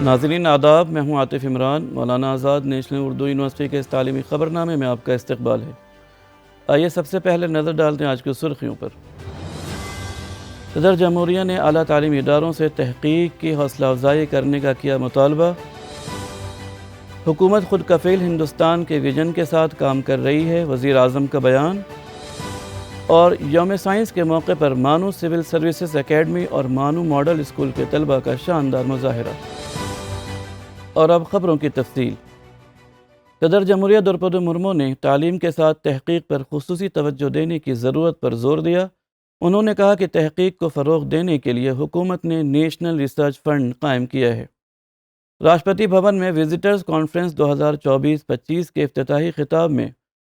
ناظرین آداب، میں ہوں عاطف عمران۔ مولانا آزاد نیشنل اردو یونیورسٹی کے اس تعلیمی خبرنامے میں آپ کا استقبال ہے۔ آئیے سب سے پہلے نظر ڈالتے ہیں آج کی سرخیوں پر۔ صدر جمہوریہ نے اعلیٰ تعلیمی اداروں سے تحقیق کی حوصلہ افزائی کرنے کا کیا مطالبہ۔ حکومت خود کفیل ہندوستان کے ویژن کے ساتھ کام کر رہی ہے، وزیر اعظم کا بیان۔ اور یوم سائنس کے موقع پر مانو سول سروسز اکیڈمی اور مانو ماڈل اسکول کے طلبہ کا شاندار مظاہرہ۔ اور اب خبروں کی تفصیل۔ صدر جمہوریہ درپدو مرمو نے تعلیم کے ساتھ تحقیق پر خصوصی توجہ دینے کی ضرورت پر زور دیا۔ انہوں نے کہا کہ تحقیق کو فروغ دینے کے لیے حکومت نے نیشنل ریسرچ فنڈ قائم کیا ہے۔ راشٹرپتی بھون میں وزٹرز کانفرنس 2024-25 کے افتتاحی خطاب میں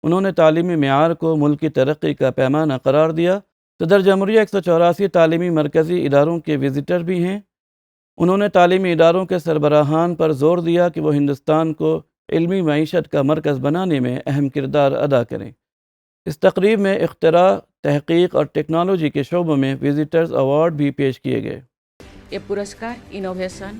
انہوں نے تعلیمی معیار کو ملک کی ترقی کا پیمانہ قرار دیا۔ صدر جمہوریہ 184 تعلیمی مرکزی اداروں کے وزٹر بھی ہیں۔ انہوں نے تعلیمی اداروں کے سربراہان پر زور دیا کہ وہ ہندوستان کو علمی معیشت کا مرکز بنانے میں اہم کردار ادا کریں۔ اس تقریب میں اختراع، تحقیق اور ٹیکنالوجی کے شعبوں میں وزٹرز ایوارڈ بھی پیش کیے گئے۔ یہ پرسکار انوویشن،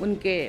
ان کے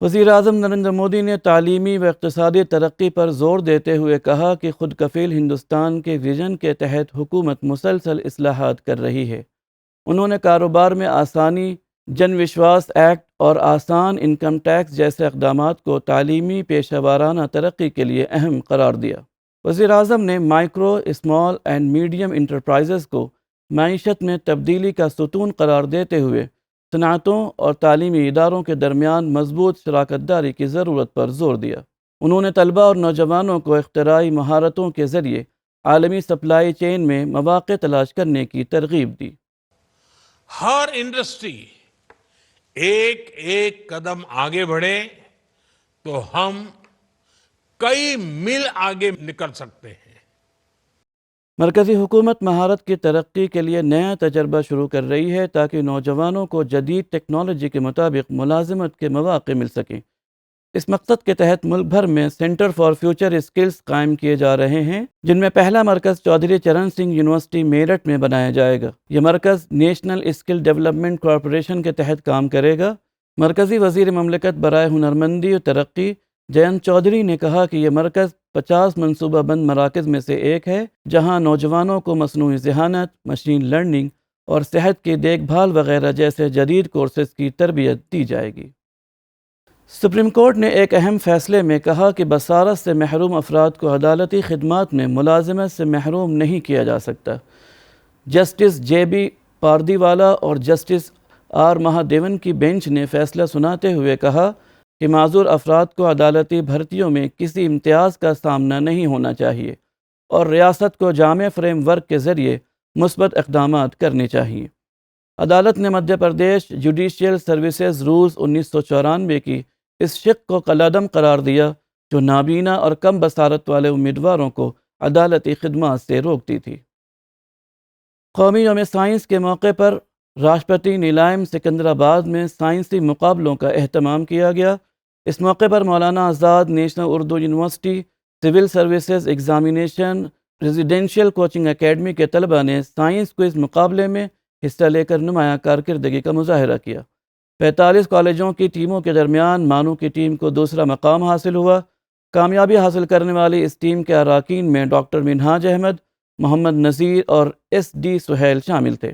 وزیر اعظم نریندر مودی نے تعلیمی و اقتصادی ترقی پر زور دیتے ہوئے کہا کہ خود کفیل ہندوستان کے ویژن کے تحت حکومت مسلسل اصلاحات کر رہی ہے۔ انہوں نے کاروبار میں آسانی، جن وشواس ایکٹ اور آسان انکم ٹیکس جیسے اقدامات کو تعلیمی پیشہ ورانہ ترقی کے لیے اہم قرار دیا۔ وزیر اعظم نے micro, small and medium enterprises کو معیشت میں تبدیلی کا ستون قرار دیتے ہوئے صنعتوں اور تعلیمی اداروں کے درمیان مضبوط شراکت داری کی ضرورت پر زور دیا۔ انہوں نے طلباء اور نوجوانوں کو اختراعی مہارتوں کے ذریعے عالمی سپلائی چین میں مواقع تلاش کرنے کی ترغیب دی۔ ہر انڈسٹری ایک ایک قدم آگے بڑھے تو ہم کئی میل آگے نکل سکتے ہیں۔ مرکزی حکومت مہارت کی ترقی کے لیے نیا تجربہ شروع کر رہی ہے تاکہ نوجوانوں کو جدید ٹیکنالوجی کے مطابق ملازمت کے مواقع مل سکیں۔ اس مقصد کے تحت ملک بھر میں سینٹر فار فیوچر اسکلز قائم کیے جا رہے ہیں، جن میں پہلا مرکز چودھری چرن سنگھ یونیورسٹی میرٹھ میں بنایا جائے گا۔ یہ مرکز نیشنل اسکل ڈیولپمنٹ کارپوریشن کے تحت کام کرے گا۔ مرکزی وزیر مملکت برائے ہنرمندی و ترقی جینت چودھری نے کہا کہ یہ مرکز 50 منصوبہ بند مراکز میں سے ایک ہے، جہاں نوجوانوں کو مصنوعی ذہانت، مشین لرننگ اور صحت کی دیکھ بھال وغیرہ جیسے جدید کورسز کی تربیت دی جائے گی۔ سپریم کورٹ نے ایک اہم فیصلے میں کہا کہ بصارت سے محروم افراد کو عدالتی خدمات میں ملازمت سے محروم نہیں کیا جا سکتا۔ جسٹس جے بی پاردیوالا اور جسٹس آر مہادیون کی بینچ نے فیصلہ سناتے ہوئے کہا کہ معذور افراد کو عدالتی بھرتیوں میں کسی امتیاز کا سامنا نہیں ہونا چاہیے اور ریاست کو جامع فریم ورک کے ذریعے مثبت اقدامات کرنے چاہیے۔ عدالت نے Madhya Pradesh judicial services rules 1994 کی اس شق کو کالعدم قرار دیا جو نابینا اور کم بصارت والے امیدواروں کو عدالتی خدمات سے روکتی تھی۔ قومی یوم سائنس کے موقع پر راشٹرپتی نیلائم سکندرآباد میں سائنسی مقابلوں کا اہتمام کیا گیا۔ اس موقع پر Maulana Azad national Urdu university, civil services examination residential coaching academy کے طلباء نے سائنس کوئز مقابلے میں حصہ لے کر نمایاں کارکردگی کا مظاہرہ کیا۔ 45 کالجوں کی ٹیموں کے درمیان مانو کی ٹیم کو دوسرا مقام حاصل ہوا۔ کامیابی حاصل کرنے والی اس ٹیم کے اراکین میں ڈاکٹر منہاج احمد، محمد نذیر اور ایس ڈی سہیل شامل تھے۔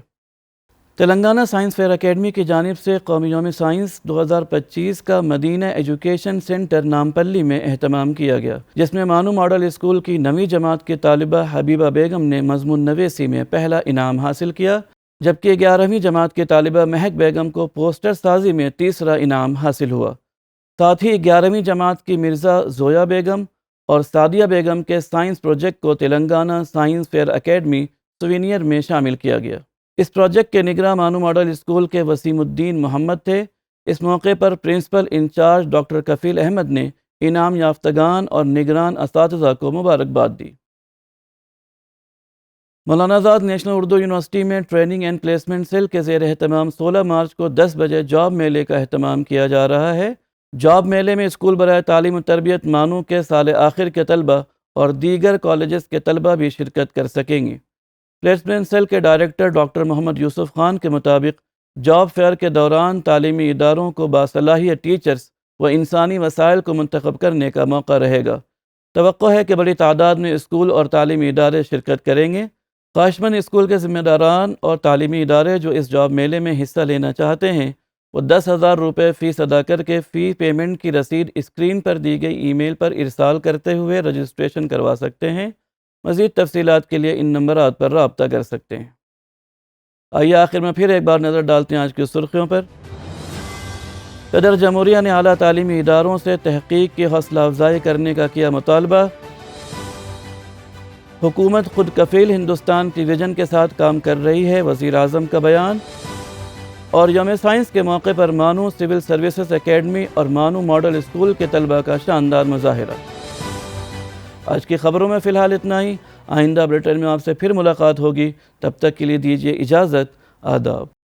تلنگانہ سائنس فیئر اکیڈمی کی جانب سے قومی یوم سائنس 2025 کا مدینہ ایجوکیشن سینٹر نامپلی میں اہتمام کیا گیا، جس میں مانو ماڈل اسکول کی 9ویں جماعت کی طالبہ حبیبہ بیگم نے مضمون نویسی میں پہلا انعام حاصل کیا، جبکہ 11ویں جماعت کی طالبہ مہک بیگم کو پوسٹر سازی میں تیسرا انعام حاصل ہوا۔ ساتھ ہی 11ویں جماعت کی مرزا زویا بیگم اور سعدیہ بیگم کے سائنس پروجیکٹ کو Telangana science fair academy souvenir میں شامل کیا گیا۔ اس پروجیکٹ کے نگراں مانو ماڈل اسکول کے وسیم الدین محمد تھے۔ اس موقع پر پرنسپل انچارج ڈاکٹر کفیل احمد نے انعام یافتگان اور نگران اساتذہ کو مبارکباد دی۔ مولانا آزاد نیشنل اردو یونیورسٹی میں ٹریننگ اینڈ پلیسمنٹ سیل کے زیر اہتمام 16 مارچ کو 10 بجے جاب میلے کا اہتمام کیا جا رہا ہے۔ جاب میلے میں اسکول برائے تعلیم و تربیت مانو کے سال آخر کے طلبہ اور دیگر کالجز کے طلبہ بھی شرکت کر سکیں گے۔ پلیسمنٹ سیل کے ڈائریکٹر ڈاکٹر محمد یوسف خان کے مطابق جاب فیئر کے دوران تعلیمی اداروں کو باصلاحیت ٹیچرز و انسانی وسائل کو منتخب کرنے کا موقع رہے گا۔ توقع ہے کہ بڑی تعداد میں اسکول اور تعلیمی ادارے شرکت کریں گے۔ خواہشمند اسکول کے ذمہ داران اور تعلیمی ادارے جو اس جاب میلے میں حصہ لینا چاہتے ہیں وہ 10,000 روپے فیس ادا کر کے فی پیمنٹ کی رسید اسکرین پر دی گئی ای میل پر ارسال کرتے ہوئے رجسٹریشن کروا سکتے ہیں۔ مزید تفصیلات کے لیے ان نمبرات پر رابطہ کر سکتے ہیں۔ آئیے آخر میں پھر ایک بار نظر ڈالتے ہیں آج کی سرخیوں پر۔ صدر جمہوریہ نے اعلیٰ تعلیمی اداروں سے تحقیق کی حوصلہ افزائی کرنے کا کیا مطالبہ۔ حکومت خود کفیل ہندوستان کی ویژن کے ساتھ کام کر رہی ہے، وزیر اعظم کا بیان۔ اور یوم سائنس کے موقع پر مانو سول سروسز اکیڈمی اور مانو ماڈل اسکول کے طلبہ کا شاندار مظاہرہ۔ آج کی خبروں میں فی الحال اتنا ہی۔ آئندہ بلیٹن میں آپ سے پھر ملاقات ہوگی، تب تک کے لیے دیجیے اجازت۔ آداب۔